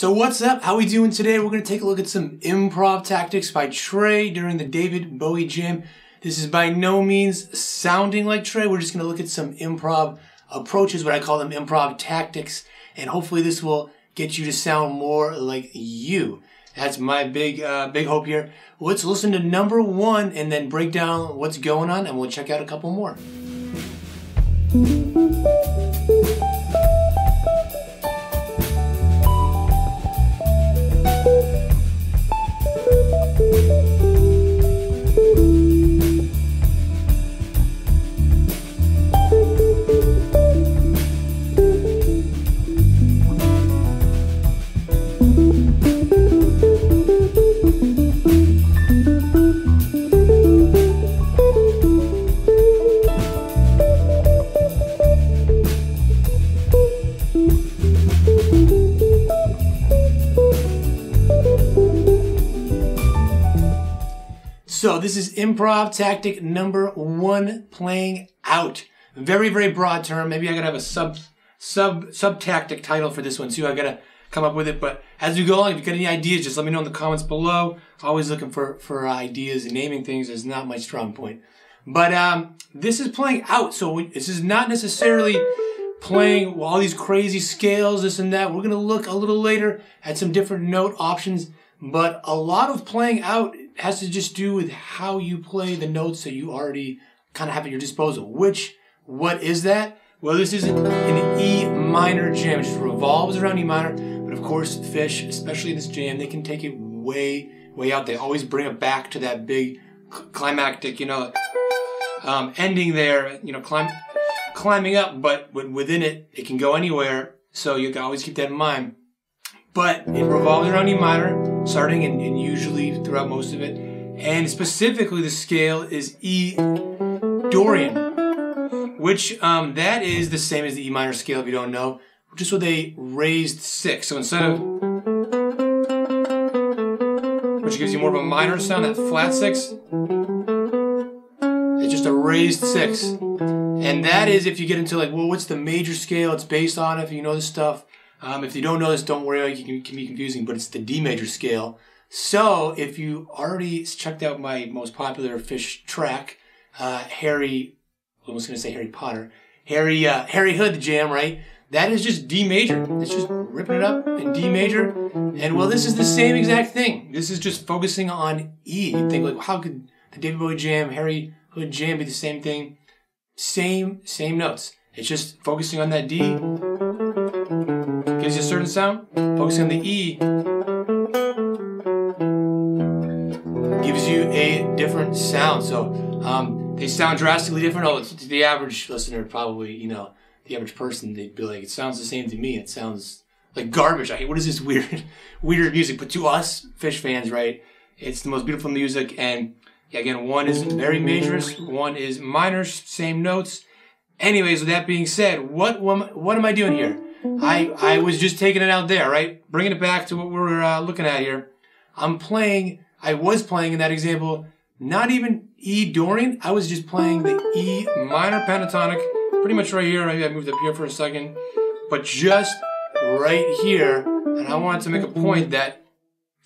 So what's up? How we doing today? We're going to take a look at some Improv Tactics by Trey during the David Bowie jam. This is by no means sounding like Trey. We're just going to look at some improv approaches, what I call them Improv Tactics, and hopefully this will get you to sound more like you. That's my big hope here. Let's listen to number one and then break down what's going on, and we'll check out a couple more. So this is Improv Tactic number one, playing out. Very, very broad term. Maybe I gotta have a sub-tactic title for this one too. I gotta come up with it. But as we go along, if you got any ideas, just let me know in the comments below. Always looking for ideas, and naming things is not my strong point. But this is playing out. So this is not necessarily playing all these crazy scales, this and that. We're gonna look a little later at some different note options. But a lot of playing out has to just do with how you play the notes that you already kind of have at your disposal. What is that? Well, this is an E minor jam. It just revolves around E minor. But of course, Phish, especially in this jam, they can take it way, way out. They always bring it back to that big climactic, ending there, climbing up. But within it, it can go anywhere. So you can always keep that in mind. But it revolves around E minor, starting and usually throughout most of it. And specifically the scale is E Dorian, which that is the same as the E minor scale if you don't know, just with a raised six. So instead of, which gives you more of a minor sound, that flat six, it's just a raised six. And that is if you get into like, well, what's the major scale it's based on, if you know this stuff. If you don't know this, don't worry, it can be confusing, but it's the D major scale. So if you already checked out my most popular Phish track, Harry Hood, the jam, right? That is just D major. It's just ripping it up in D major. And well, this is the same exact thing. This is just focusing on E. You think like, how could the David Bowie jam, Harry Hood jam be the same thing? Same notes. It's just focusing on that D. Gives you a certain sound. Focusing on the E gives you a different sound. So they sound drastically different. Oh, to the average listener, probably, the average person, they'd be like, it sounds the same to me. It sounds like garbage. I hate, what is this weird music? But to us, Phish fans, right, it's the most beautiful music. And again, one is very majorous, one is minor, same notes. Anyways, with that being said, what am I doing here? I was just taking it out there, right? Bringing it back to what we're looking at here. I was playing in that example, not even E Dorian. I was just playing the E minor pentatonic, pretty much right here. Maybe I moved up here for a second, but just right here. And I wanted to make a point that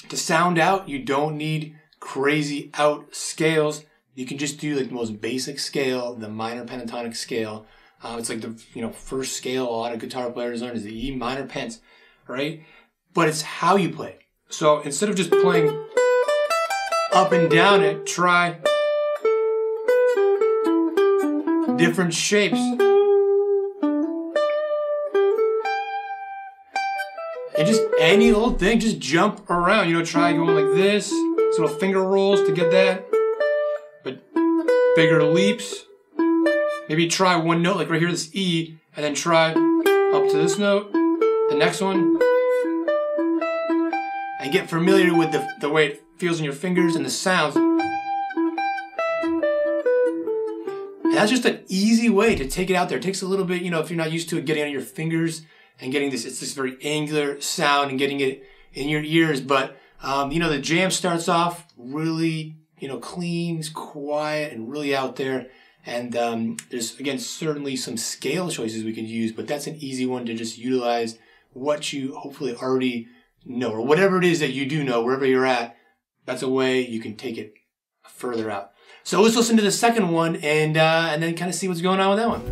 to sound out, you don't need crazy out scales. You can just do like the most basic scale, the minor pentatonic scale. It's like the first scale a lot of guitar players learn is the E minor pent, right? But it's how you play. So instead of just playing up and down it, try different shapes. And just any little thing, just jump around. Try going like this, little finger rolls to get that. But bigger leaps. Maybe try one note, like right here, this E, and then try up to this note, the next one. And get familiar with the way it feels in your fingers and the sounds. And that's just an easy way to take it out there. It takes a little bit, if you're not used to it, getting on your fingers and getting this, it's this very angular sound and getting it in your ears. But, the jam starts off really, clean, quiet, and really out there. And there's, again, certainly some scale choices we could use, but that's an easy one to just utilize what you hopefully already know, or whatever it is that you do know, wherever you're at, that's a way you can take it further out. So let's listen to the second one and then kind of see what's going on with that one.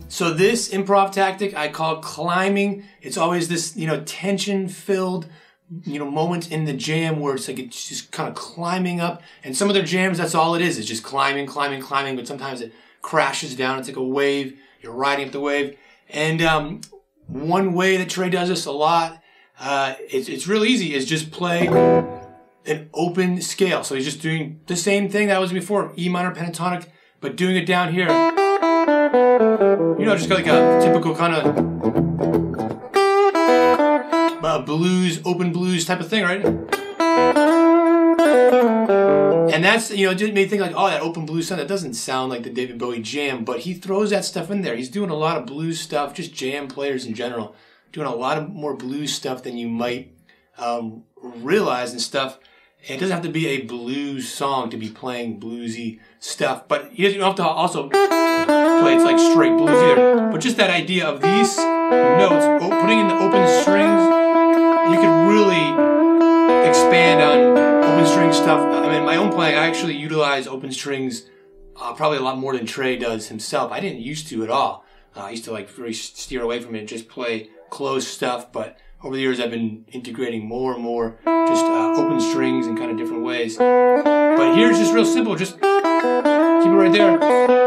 So this improv tactic I call climbing. It's always this, tension-filled, moment in the jam where it's like it's just kind of climbing up. And some of their jams, that's all it is. It's just climbing, climbing, climbing. But sometimes it crashes down. It's like a wave. You're riding up the wave. And one way that Trey does this a lot, it's real easy, is just play an open scale. So he's just doing the same thing that was before, E minor pentatonic, but doing it down here. Just like a typical kind of blues, open blues type of thing, right? And that's, it may think like, oh, that open blues sound, that doesn't sound like the David Bowie jam, but he throws that stuff in there. He's doing a lot of blues stuff, just jam players in general, doing a lot of more blues stuff than you might realize and stuff. And it doesn't have to be a blues song to be playing bluesy stuff, but you don't have to also play it's like straight blues either. But just that idea of these notes, putting in the open strings, you can really expand on open string stuff. I mean, in my own playing, I actually utilize open strings probably a lot more than Trey does himself. I didn't used to at all. I used to really steer away from it and just play closed stuff, but over the years, I've been integrating more and more just open strings in kind of different ways. But here it's just real simple. Just keep it right there.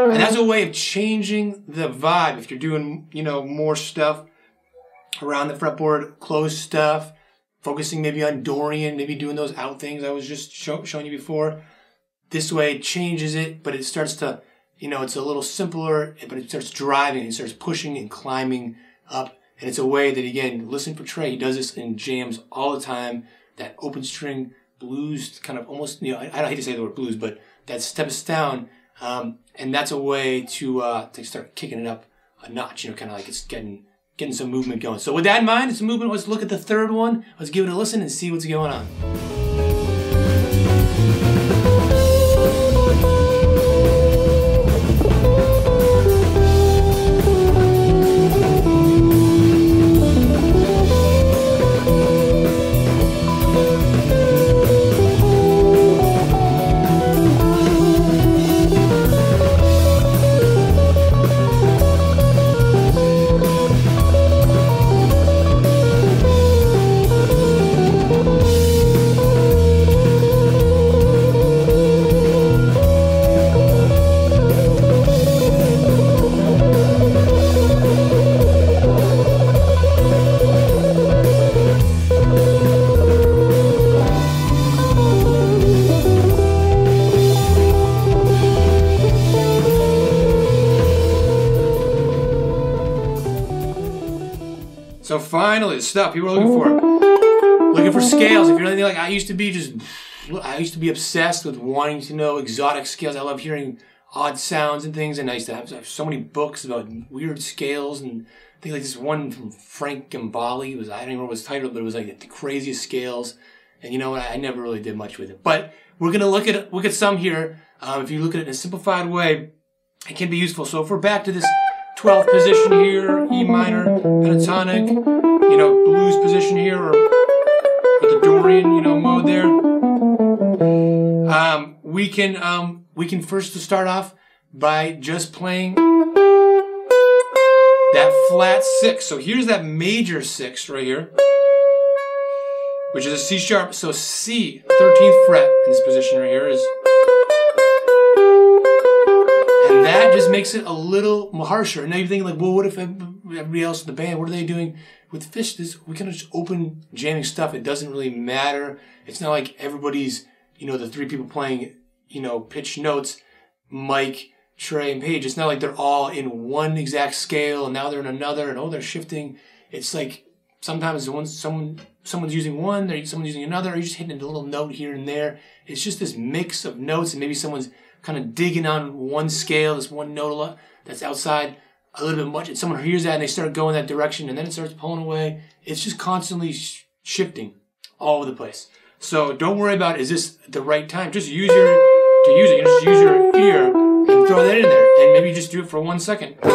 And that's a way of changing the vibe. If you're doing, more stuff around the fretboard, closed stuff, focusing maybe on Dorian, maybe doing those out things I was just showing you before. This way it changes it, but it starts to, it's a little simpler, but it starts driving, it starts pushing and climbing up. And it's a way that, again, listen for Trey. He does this in jams all the time. That open string blues kind of almost, I don't hate to say the word blues, but that steps down. And that's a way to start kicking it up a notch, kind of like it's getting some movement going. So with that in mind, it's a movement. Let's look at the third one. Let's give it a listen and see what's going on. So finally, the stuff people are looking for scales. If you're anything like I used to be obsessed with wanting to know exotic scales. I love hearing odd sounds and things, and I used to have so many books about weird scales. And I think like this one from Frank Gambale was, I don't even remember what it was titled, but it was like the craziest scales. And you know what? I never really did much with it. But we're gonna look at some here. If you look at it in a simplified way, it can be useful. So if we're back to this 12th position here, E minor, pentatonic, blues position here, or with the Dorian, mode there. We can first start off by just playing that flat 6. So here's that major 6 right here, which is a C sharp. So C, 13th fret in this position right here is. And that just makes it a little harsher. And now you're thinking like, well, what if everybody else in the band, what are they doing with Phish? We kind of just open jamming stuff. It doesn't really matter. It's not like everybody's, the 3 people playing, pitch notes, Mike, Trey, and Paige. It's not like they're all in one exact scale and now they're in another and they're shifting. It's like sometimes someone's using one, someone's using another, or you're just hitting a little note here and there. It's just this mix of notes, and maybe someone's kind of digging on one scale, this one note that's outside a little bit much, and someone hears that and they start going that direction, and then it starts pulling away. It's just constantly shifting all over the place. So don't worry about, is this the right time? Just use your ear and throw that in there, and maybe just do it for 1 second. Bend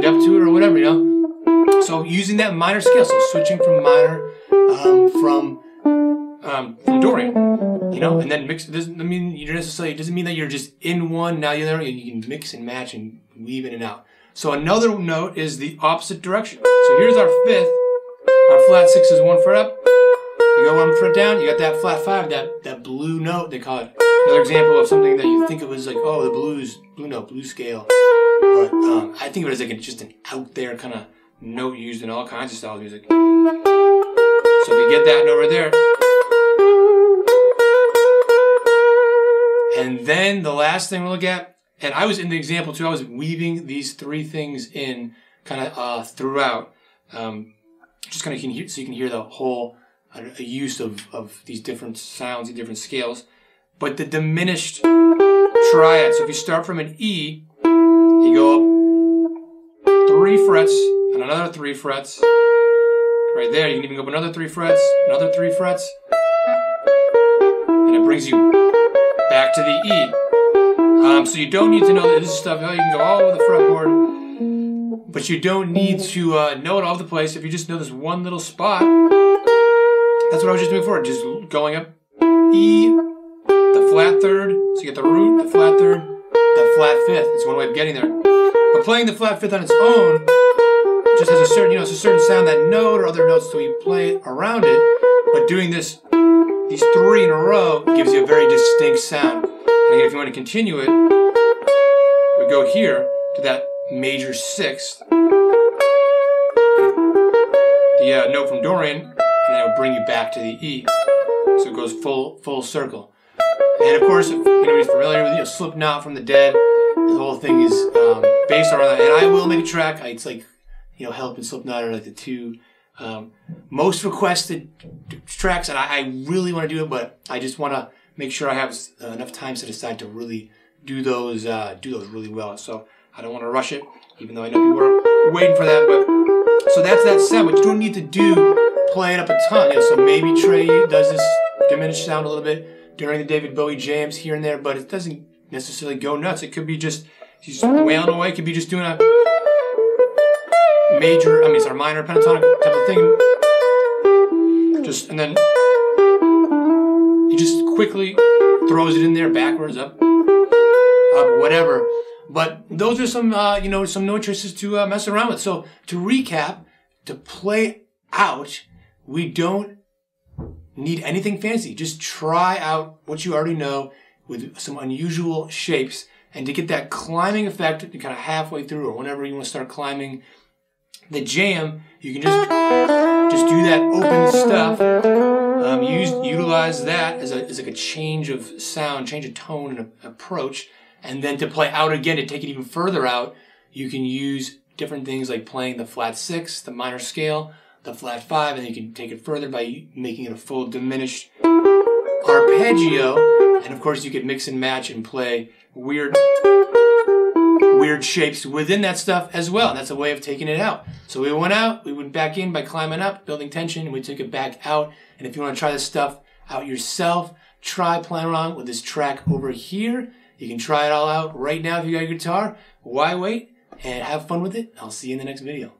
up to it or whatever, you know. So using that minor scale, so switching from minor from Dorian, you know, and then mix. It doesn't mean you're necessarily. It doesn't mean that you're just in one now you're there. You can mix and match and weave in and out. So another note is the opposite direction. So here's our fifth. Our flat 6 is 1 fret up. You go 1 fret down. You got that flat 5, that blue note they call it. Another example of something that you think of as like, oh, the blue note, blue scale. But I think of it as like just an out there kind of note used in all kinds of styles of music. So if you get that note right there. And then the last thing we'll look at, and I was in the example too, I was weaving these 3 things in kind of throughout. Just kind of so you can hear the whole use of these different sounds and different scales. But the diminished triad, so if you start from an E, you go up 3 frets and another 3 frets. Right there, you can even go up another 3 frets, another 3 frets. And it brings you back to the E. So you don't need to know that this stuff, you can go all over the fretboard, but you don't need to know it all over the place. If you just know this one little spot, that's what I was just doing before, just going up E, the flat 3rd, so you get the root, the flat 3rd, the flat 5th. It's one way of getting there. But playing the flat 5th on its own just has a certain, it's a certain sound, that note or other notes, so you play around it. But doing these 3 in a row gives you a very distinct sound. And again, if you want to continue it, we go here to that major 6th, the note from Dorian, and then it will bring you back to the E. So it goes full circle. And of course, if anybody's familiar with Slipknot from the Dead, the whole thing is based around that. And I will make a track. It's like, Help and Slipknot are like the 2 most requested tracks, and I really want to do it, but I just want to make sure I have enough time set aside to really do those really well. So I don't want to rush it, even though I know people are waiting for that. But so that's that sound, but you don't need to play it up a ton. So maybe Trey does this diminished sound a little bit during the David Bowie jams here and there, but it doesn't necessarily go nuts. It could be just he's wailing away. It could be just doing a minor pentatonic type of thing. And then he just quickly throws it in there, backwards, up, whatever. But those are some, some note choices to mess around with. So to recap, to play out, we don't need anything fancy. Just try out what you already know with some unusual shapes, and to get that climbing effect kind of halfway through, or whenever you want to start climbing the jam, you can just do that open stuff. Utilize that as like a change of sound, change of tone and approach. And then to play out again, to take it even further out, you can use different things like playing the flat 6, the minor scale, the flat 5, and then you can take it further by making it a full diminished arpeggio. And of course, you could mix and match and play weird shapes within that stuff as well. And that's a way of taking it out. So we went out, we went back in by climbing up, building tension, and we took it back out. And if you want to try this stuff out yourself, try playing around with this track over here. You can try it all out right now if you got your guitar. Why wait? And have fun with it. I'll see you in the next video.